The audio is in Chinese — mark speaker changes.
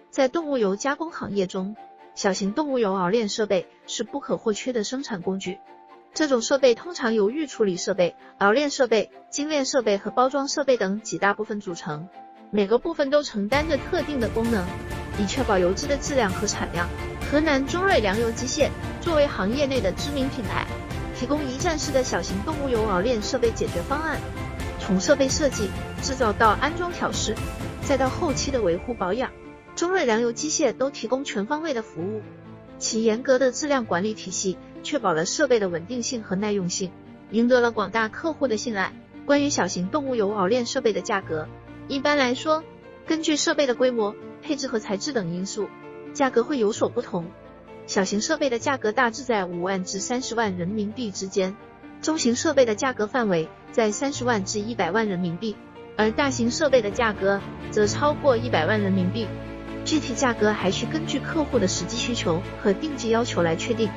Speaker 1: 在动物油加工行业中，小型动物油熬炼设备是不可或缺的生产工具。这种设备通常由预处理设备、熬炼设备、精炼设备和包装设备等几大部分组成，每个部分都承担着特定的功能，以确保油脂的质量和产量。河南中瑞良油机械作为行业内的知名品牌，提供一站式的小型动物油熬炼设备解决方案，从设备设计、制造到安装调试，再到后期的维护保养，中瑞良油机械都提供全方位的服务。其严格的质量管理体系确保了设备的稳定性和耐用性，赢得了广大客户的信赖。关于小型动物油熬炼设备的价格，一般来说，根据设备的规模、配置和材质等因素，价格会有所不同。小型设备的价格大致在5万至30万人民币之间，中型设备的价格范围在30万至100万人民币，而大型设备的价格则超过100万人民币。具体价格还需根据客户的实际需求和定制要求来确定。